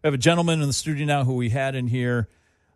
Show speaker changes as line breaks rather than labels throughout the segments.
We have a gentleman in the studio now who we had in here.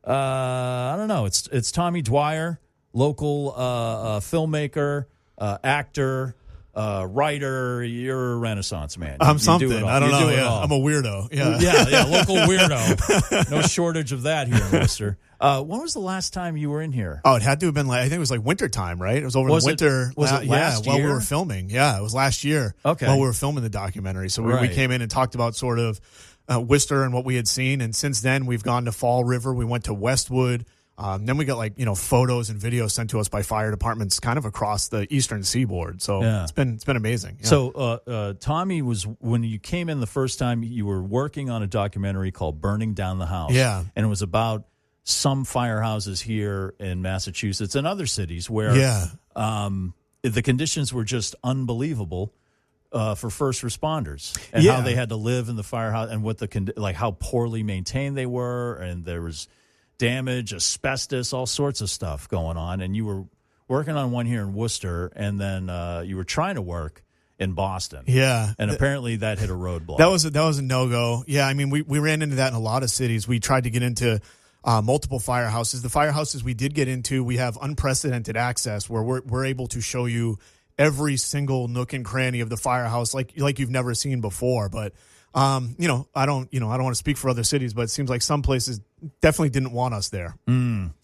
I don't know. It's Tommy Dwyer, local filmmaker, actor, writer. You're a Renaissance man.
I'm something.
I don't know.
Yeah. I'm a weirdo. Yeah.
Yeah. Local weirdo. No shortage of that here in Worcester. When was the last time you were in here?
Oh, it had to have been I think it was winter time, right? It was over the winter.
Was it last year?
While we were filming. Yeah, it was last year.
Okay.
While we were filming the documentary. So we came in and talked about sort of Worcester and what we had seen. And since then, we've gone to Fall River. We went to Westwood. Then we got photos and videos sent to us by fire departments kind of across the eastern seaboard. So it's been amazing. Yeah.
So Tommy, when you came in the first time, you were working on a documentary called Burning Down the House.
Yeah.
And it was about some firehouses here in Massachusetts and other cities where the conditions were just unbelievable for first responders and how they had to live in the firehouse and what how poorly maintained they were, and there was damage, asbestos, all sorts of stuff going on. And you were working on one here in Worcester, and then you were trying to work in Boston.
Yeah.
And apparently that hit a roadblock.
That was a no-go. Yeah, I mean, we ran into that in a lot of cities. We tried to get into multiple firehouses. The firehouses we did get into, we have unprecedented access where we're able to show you every single nook and cranny of the firehouse like you've never seen before. But I don't want to speak for other cities, but it seems like some places definitely didn't want us there.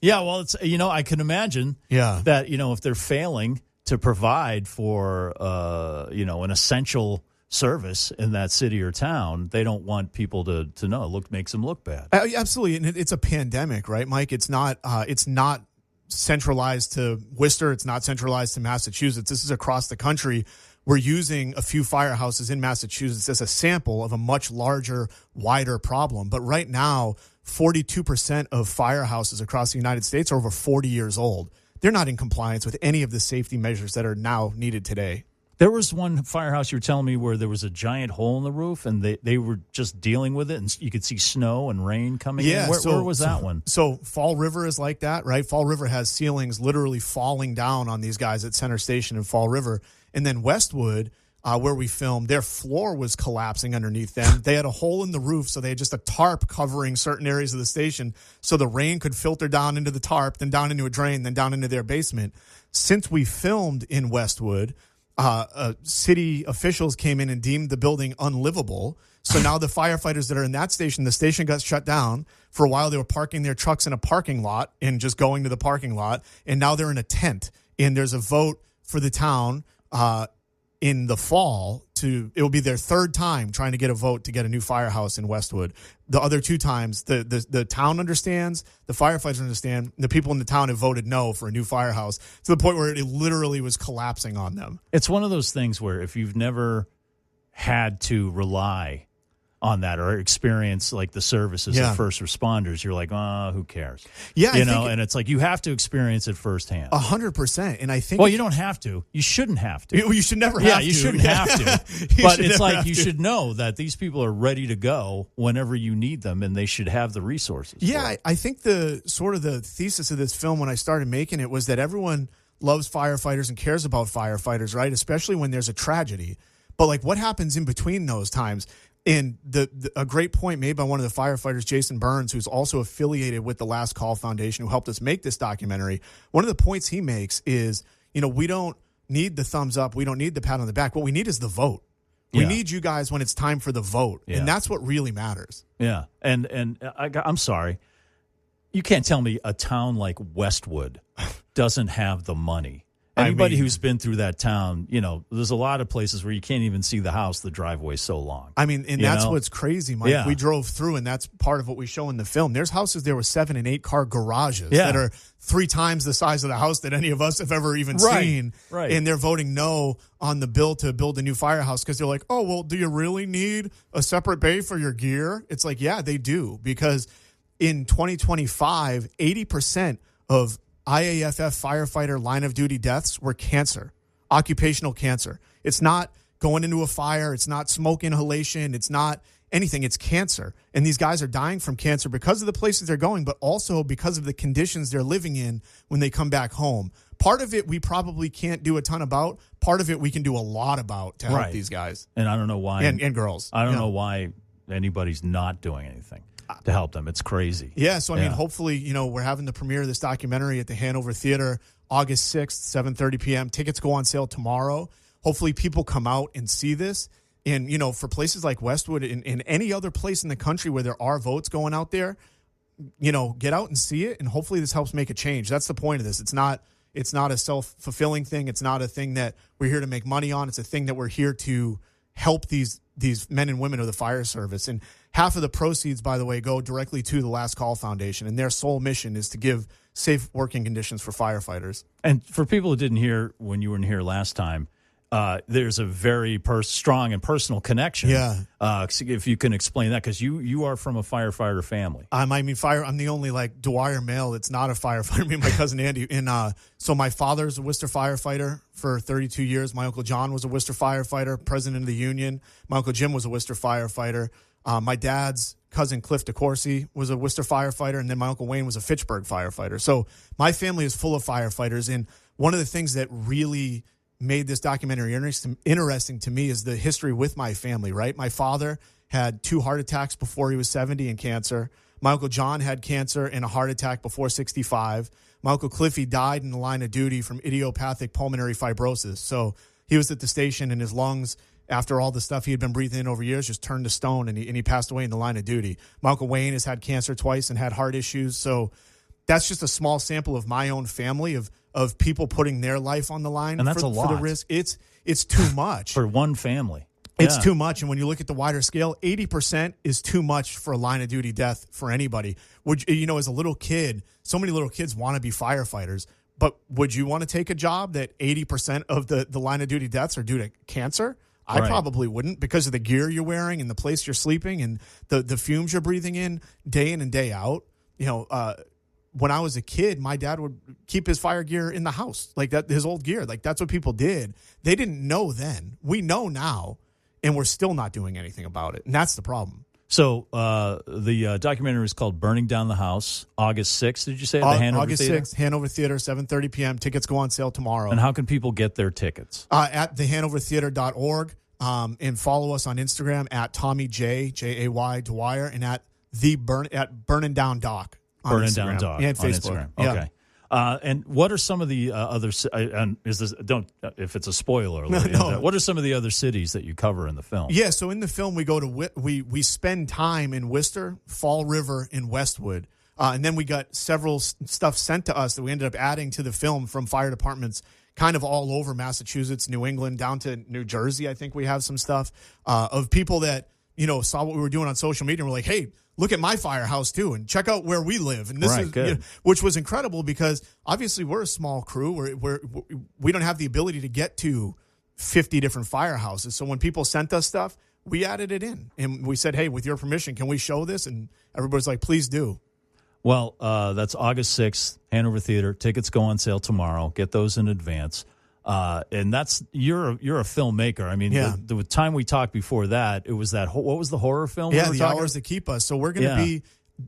Yeah, well, it's I can imagine that if they're failing to provide for an essential service in that city or town, they don't want people to know. It makes them look bad.
Absolutely, and it's a pandemic, right, Mike? It's not centralized to Worcester. It's not centralized to Massachusetts. This is across the country. We're using a few firehouses in Massachusetts as a sample of a much larger, wider problem. But right now, 42% of firehouses across the United States are over 40 years old. They're not in compliance with any of the safety measures that are now needed today.
There was one firehouse you were telling me where there was a giant hole in the roof, and they were just dealing with it, and you could see snow and rain coming in. Where was that one?
So Fall River is like that, right? Fall River has ceilings literally falling down on these guys at Center Station in Fall River. And then Westwood, where we filmed, their floor was collapsing underneath them. They had a hole in the roof, so they had just a tarp covering certain areas of the station so the rain could filter down into the tarp, then down into a drain, then down into their basement. Since we filmed in Westwood, city officials came in and deemed the building unlivable. So now the firefighters that are in that station, the station got shut down. For a while, they were parking their trucks in a parking lot and just going to the parking lot. And now they're in a tent. And there's a vote for the town in the fall it will be their third time trying to get a vote to get a new firehouse in Westwood. The other two times, the town understands, the firefighters understand, the people in the town have voted no for a new firehouse to the point where it literally was collapsing on them.
It's one of those things where if you've never had to rely on that or experience like the services of first responders, you're like, who cares?
Yeah,
and it's like you have to experience it firsthand.
100%. And I think
you don't have to. You shouldn't have to.
You should never have to.
Yeah, you shouldn't have to. But it's like you should know that these people are ready to go whenever you need them, and they should have the resources.
Yeah, I think the thesis of this film when I started making it was that everyone loves firefighters and cares about firefighters, right? Especially when there's a tragedy. But what happens in between those times? And a great point made by one of the firefighters, Jason Burns, who's also affiliated with the Last Call Foundation, who helped us make this documentary. One of the points he makes is, we don't need the thumbs up. We don't need the pat on the back. What we need is the vote. We need you guys when it's time for the vote. Yeah. And that's what really matters.
Yeah. And I'm sorry. You can't tell me a town like Westwood doesn't have the money. Anybody who's been through that town, there's a lot of places where you can't even see the house. The driveway's so long.
That's what's crazy, Mike. Yeah. We drove through, and that's part of what we show in the film. There's houses there with 7- and 8-car garages that are 3 times the size of the house that any of us have ever even seen.
Right.
And they're voting no on the bill to build a new firehouse because they're like, oh, well, do you really need a separate bay for your gear? It's like, yeah, they do. Because in 2025, 80% of IAFF firefighter line of duty deaths were cancer, occupational cancer. It's not going into a fire. It's not smoke inhalation. It's not anything. It's cancer. And these guys are dying from cancer because of the places they're going, but also because of the conditions they're living in when they come back home. Part of it we probably can't do a ton about. Part of it we can do a lot about to help these guys.
And I don't know why.
And girls.
I don't know why anybody's not doing anything to help them. It's crazy.
Yeah, so I mean, hopefully, we're having the premiere of this documentary at the Hanover Theater August 6th, 7:30 p.m. Tickets go on sale tomorrow. Hopefully people come out and see this. And, for places like Westwood and any other place in the country where there are votes going out there, get out and see it. And hopefully this helps make a change. That's the point of this. It's not a self-fulfilling thing. It's not a thing that we're here to make money on. It's a thing that we're here to help these men and women of the fire service. And half of the proceeds, by the way, go directly to the Last Call Foundation. And their sole mission is to give safe working conditions for firefighters.
And for people who didn't hear when you were in here last time, there's a very strong and personal connection.
Yeah.
If you can explain that, because you are from a firefighter family.
I'm the only Dwyer male that's not a firefighter. Me and my cousin Andy. And so my father's a Worcester firefighter for 32 years. My Uncle John was a Worcester firefighter, president of the union. My Uncle Jim was a Worcester firefighter. My dad's cousin Cliff DeCourcy was a Worcester firefighter, and then my Uncle Wayne was a Fitchburg firefighter. So my family is full of firefighters, and one of the things that really made this documentary interesting to me is the history with my family, right? My father had 2 heart attacks before he was 70 and cancer. My Uncle John had cancer and a heart attack before 65. My Uncle Cliffy died in the line of duty from idiopathic pulmonary fibrosis. So he was at the station and his lungs, after all the stuff he had been breathing in over years, just turned to stone, and he passed away in the line of duty. My Uncle Wayne has had cancer twice and had heart issues. So that's just a small sample of my own family of people putting their life on the line,
and that's a lot
for the risk. It's too much
for one family.
It's too much. And when you look at the wider scale, 80% is too much for a line of duty death for anybody. As a little kid, so many little kids want to be firefighters, but would you want to take a job that 80% of the line of duty deaths are due to cancer? I probably wouldn't, because of the gear you're wearing and the place you're sleeping and the fumes you're breathing in and day out. When I was a kid, my dad would keep his fire gear in the house, like that, his old gear. Like, that's what people did. They didn't know then. We know now, and we're still not doing anything about it. And that's the problem.
So the documentary is called Burning Down the House, August 6th, did you say? At the Hanover
August
Theater?
6th, Hanover Theater, 7:30 p.m. Tickets go on sale tomorrow.
And how can people get their tickets?
At thehanovertheater.org, and follow us on Instagram at Tommy J, J-A-Y, Dwyer, and at Burning Down Doc.
Burning Down Doc
and Facebook.
On Instagram.
Yeah.
Okay. And what are some of the other? And is this if it's a spoiler alert?
No.
What are some of the other cities that you cover in the film?
Yeah, so in the film we go to we spend time in Worcester, Fall River, and Westwood, and then we got several stuff sent to us that we ended up adding to the film from fire departments, kind of all over Massachusetts, New England, down to New Jersey. I think we have some stuff of people that saw what we were doing on social media and were like, hey, look at my firehouse too, and check out where we live. And this is which was incredible, because obviously we're a small crew. We don't have the ability to get to 50 different firehouses. So when people sent us stuff, we added it in, and we said, hey, with your permission, can we show this? And everybody's like, please do.
Well, that's August 6th, Hanover Theater. Tickets go on sale tomorrow. Get those in advance. And that's you're a filmmaker. I mean, the time we talked before that, it was what was the horror film?
Yeah, The Hours That Keep Us. So we're going to be,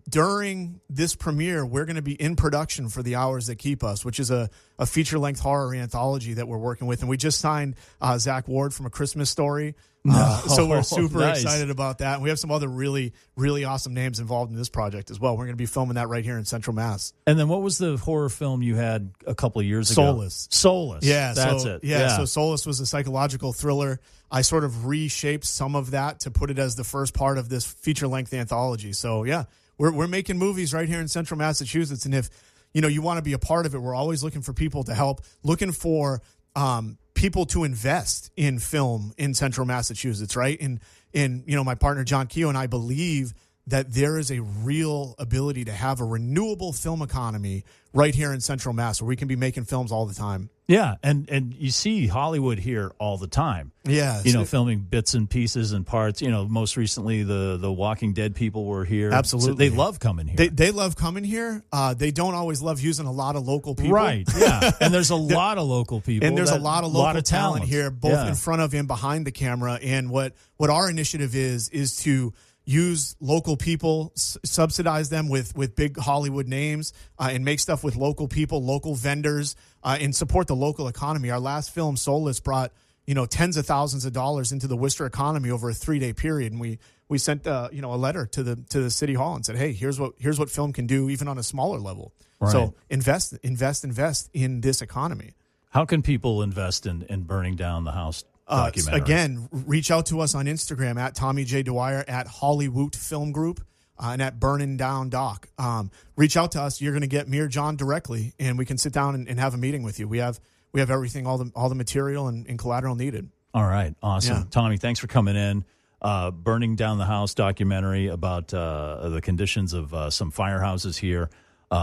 during this premiere, we're going to be in production for The Hours That Keep Us, which is a feature-length horror anthology that we're working with. And we just signed Zach Ward from A Christmas Story. So we're super excited about that. And we have some other really, really awesome names involved in this project as well. We're going to be filming that right here in Central Mass.
And then what was the horror film you had a couple of years ago? Soulless.
Yeah.
That's it.
Yeah, so Soulless was a psychological thriller. I sort of reshaped some of that to put it as the first part of this feature-length anthology. So, yeah, we're making movies right here in Central Massachusetts. And if, you want to be a part of it, we're always looking for people to help, looking for people to invest in film in Central Massachusetts, right? And my partner John Keogh and I believe that there is a real ability to have a renewable film economy right here in Central Mass, where we can be making films all the time.
Yeah, and you see Hollywood here all the time.
Yeah.
Filming bits and pieces and parts. Most recently the Walking Dead people were here.
Absolutely.
So they love coming here.
They love coming here. They don't always love using a lot of local people.
Right, yeah. And there's a lot of local people.
And there's a lot of local talent here, both in front of and behind the camera. And what our initiative is to use local people, subsidize them with big Hollywood names, and make stuff with local people, local vendors, and support the local economy. Our last film, Soulless, brought tens of thousands of dollars into the Worcester economy over a 3-day period, and we we sent a letter to the city hall and said, hey, here's what film can do even on a smaller level. Right. So invest in this economy.
How can people invest in burning down the house documentary?
Again, reach out to us on Instagram at Tommy J. Dwyer, at Hollywood Film Group, and at Burning Down Doc. Reach out to us. You're going to get me or John directly, and we can sit down and have a meeting with you. We have everything, all the material and collateral needed.
All right, awesome. Yeah. Tommy, thanks for coming in. Burning Down the House documentary about the conditions of some firehouses here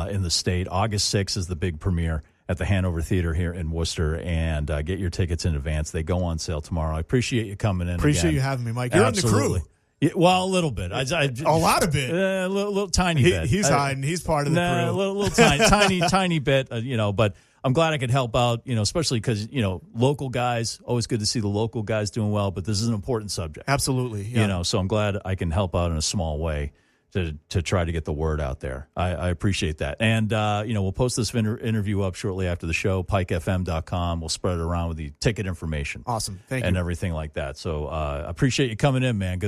in the state. August 6th is the big premiere at the Hanover Theater here in Worcester, and get your tickets in advance. They go on sale tomorrow. I appreciate you coming in.
Appreciate you having me, Mike. You're
Absolutely.
in the crew.
Yeah, well, a little bit. A
lot of bit.
A little tiny bit.
He's hiding. He's part of the crew.
A little tiny bit, but I'm glad I could help out, especially because, local guys, always good to see the local guys doing well, but this is an important subject.
Absolutely. Yeah.
So I'm glad I can help out in a small way to try to get the word out there. I appreciate that. And, we'll post this interview up shortly after the show, pikefm.com. We'll spread it around with the ticket information.
Awesome. Thank you.
And everything like that. So I appreciate you coming in, man. Good